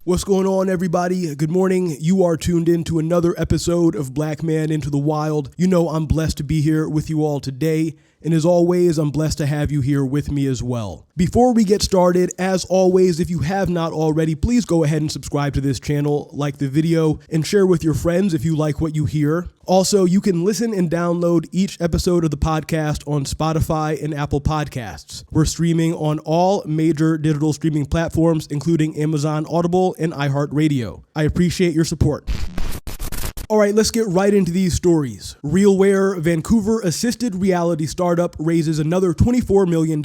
What's going on, everybody? Good morning. You are tuned in to another episode of Black Man Into the Wild. You know I'm blessed to be here with you all today. And as always, I'm blessed to have you here with me as well. Before we get started, as always, if you have not already, please go ahead and subscribe to this channel, like the video, and share with your friends if you like what you hear. Also, you can listen and download each episode of the podcast on Spotify and Apple Podcasts. We're streaming on all major digital streaming platforms, including Amazon Audible and iHeartRadio. I appreciate your support. All right, let's get right into these stories. Realwear, Vancouver-assisted reality startup, raises another $24 million.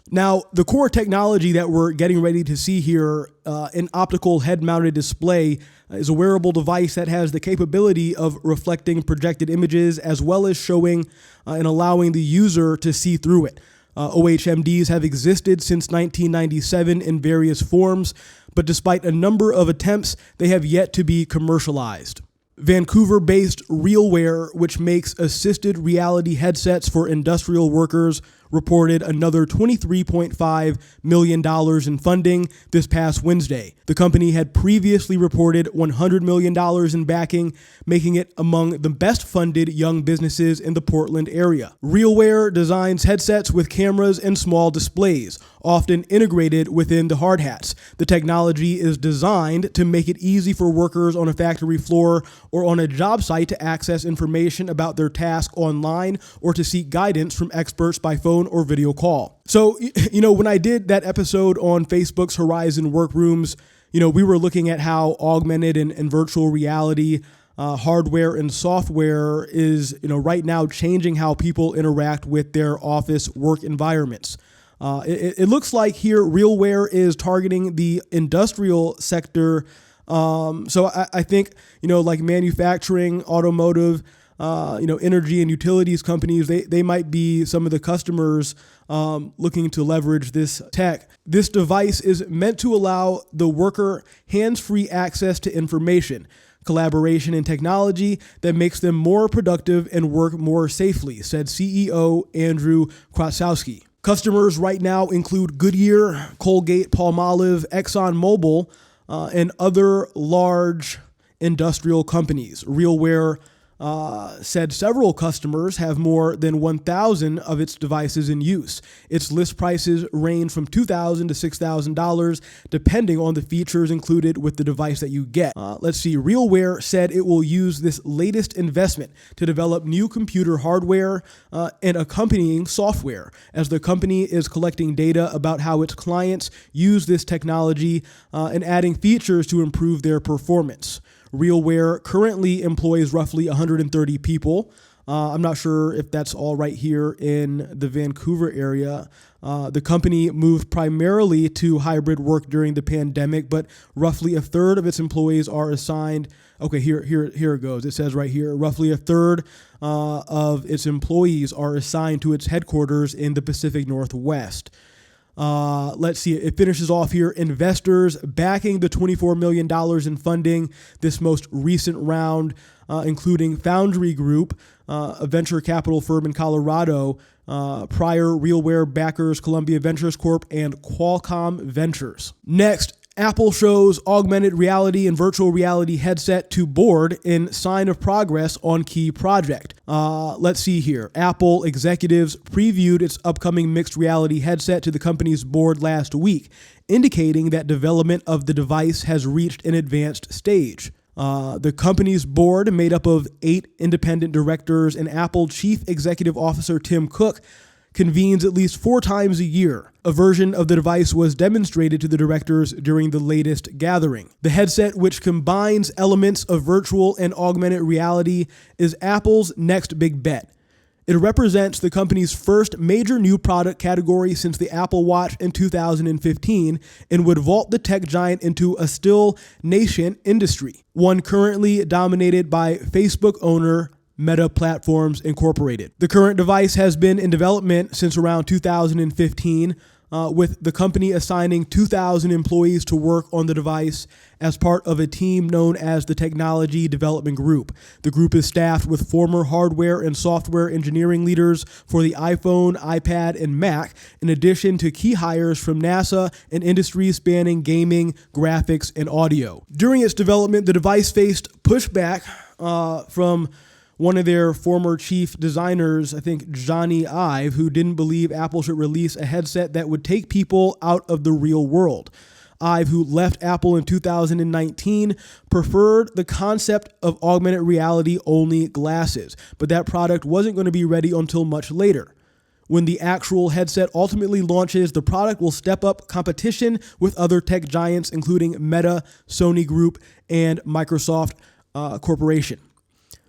Now, the core technology that we're getting ready to see here, an optical head-mounted display, is a wearable device that has the capability of reflecting projected images as well as showing and allowing the user to see through it. OHMDs have existed since 1997 in various forms, but despite a number of attempts, they have yet to be commercialized. Vancouver-based Realwear, which makes assisted reality headsets for industrial workers, reported another $23.5 million in funding this past Wednesday. The company had previously reported $100 million in backing, making it among the best-funded young businesses in the Portland area. Realwear designs headsets with cameras and small displays, often integrated within the hard hats. The technology is designed to make it easy for workers on a factory floor or on a job site to access information about their task online or to seek guidance from experts by phone or video call. So, when I did that episode on Facebook's Horizon Workrooms, we were looking at how augmented and virtual reality hardware and software is, right now changing how people interact with their office work environments. It looks like here Realwear is targeting the industrial sector. So I think, like manufacturing, automotive, energy and utilities companies, they might be some of the customers looking to leverage this tech. This device is meant to allow the worker hands-free access to information, collaboration, and technology that makes them more productive and work more safely, said CEO Andrew Kratsowski. Customers right now include Goodyear, Colgate-Palmolive, ExxonMobil, and other large industrial companies. Realwear said several customers have more than 1,000 of its devices in use. Its list prices range from $2,000 to $6,000, depending on the features included with the device that you get. Let's see. Realwear said it will use this latest investment to develop new computer hardware and accompanying software, as the company is collecting data about how its clients use this technology and adding features to improve their performance. Realwear currently employs roughly 130 people. I'm not sure if that's all right here in the Vancouver area. The company moved primarily to hybrid work during the pandemic, but roughly a third of its employees are assigned. Okay, here it goes. It says right here, roughly a third of its employees are assigned to its headquarters in the Pacific Northwest. Let's see. It finishes off here. Investors backing the $24 million in funding. This most recent round, including Foundry Group, a venture capital firm in Colorado, prior Realwear backers Columbia Ventures Corp, and Qualcomm Ventures. Next, Apple shows augmented reality and virtual reality headset to board in sign of progress on key project. Let's see here. Apple executives previewed its upcoming mixed reality headset to the company's board last week, indicating that development of the device has reached an advanced stage. The company's board, made up of 8 independent directors and Apple Chief Executive Officer Tim Cook, convenes at least 4 times a year. A version of the device was demonstrated to the directors during the latest gathering. The headset, which combines elements of virtual and augmented reality, is Apple's next big bet. It represents the company's first major new product category since the Apple Watch in 2015 and would vault the tech giant into a still nascent industry, one currently dominated by Facebook owner Meta Platforms Incorporated. The current device has been in development since around 2015. with the company assigning 2,000 employees to work on the device as part of a team known as the Technology Development Group. The group is staffed with former hardware and software engineering leaders for the iPhone, iPad, and Mac, in addition to key hires from NASA and industries spanning gaming, graphics, and audio. During its development, the device faced pushback from one of their former chief designers, I think Johnny Ive, who didn't believe Apple should release a headset that would take people out of the real world. Ive, who left Apple in 2019, preferred the concept of augmented reality only glasses, but that product wasn't going to be ready until much later. When the actual headset ultimately launches, the product will step up competition with other tech giants, including Meta, Sony Group, and Microsoft Corporation.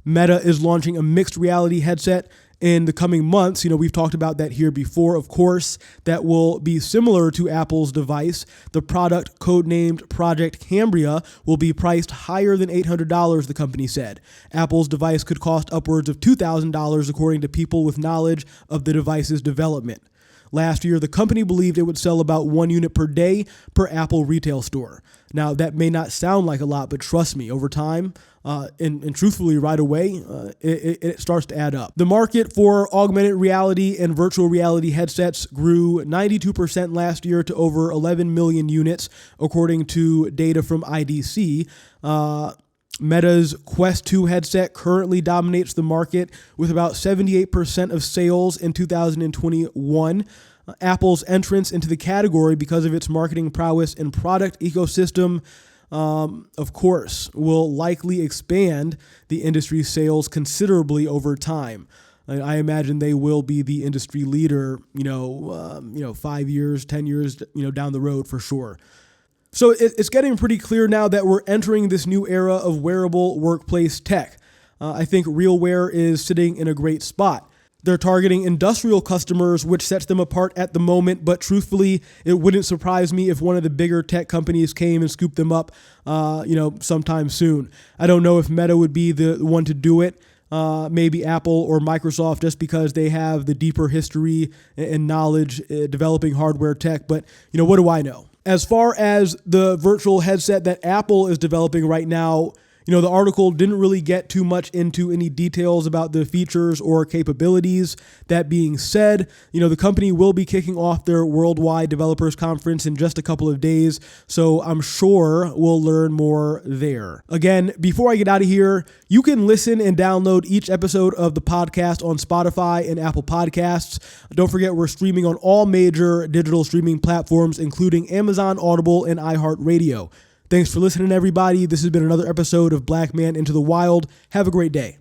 Meta is launching a mixed reality headset in the coming months. We've talked about that here before, of course, that will be similar to Apple's device. The product, codenamed Project Cambria, will be priced higher than $800, the company said. Apple's device could cost upwards of $2,000, according to people with knowledge of the device's development. Last year, the company believed it would sell about 1 unit per day per Apple retail store. Now, that may not sound like a lot, but trust me, over time, and truthfully right away, it starts to add up. The market for augmented reality and virtual reality headsets grew 92% last year to over 11 million units, according to data from IDC. Meta's Quest 2 headset currently dominates the market with about 78% of sales in 2021. Apple's entrance into the category because of its marketing prowess and product ecosystem, of course, will likely expand the industry's sales considerably over time. I imagine they will be the industry leader, 5 years, 10 years, down the road for sure. So it's getting pretty clear now that we're entering this new era of wearable workplace tech. I think Realwear is sitting in a great spot. They're targeting industrial customers, which sets them apart at the moment, but truthfully, it wouldn't surprise me if one of the bigger tech companies came and scooped them up, sometime soon. I don't know if Meta would be the one to do it. Maybe Apple or Microsoft, just because they have the deeper history and knowledge developing hardware tech. But, what do I know? As far as the virtual headset that Apple is developing right now, the article didn't really get too much into any details about the features or capabilities. That being said, the company will be kicking off their Worldwide Developers Conference in just a couple of days, so I'm sure we'll learn more there. Again, before I get out of here, you can listen and download each episode of the podcast on Spotify and Apple Podcasts. Don't forget, we're streaming on all major digital streaming platforms, including Amazon, Audible, and iHeartRadio. Thanks for listening, everybody. This has been another episode of Black Man Into the Wild. Have a great day.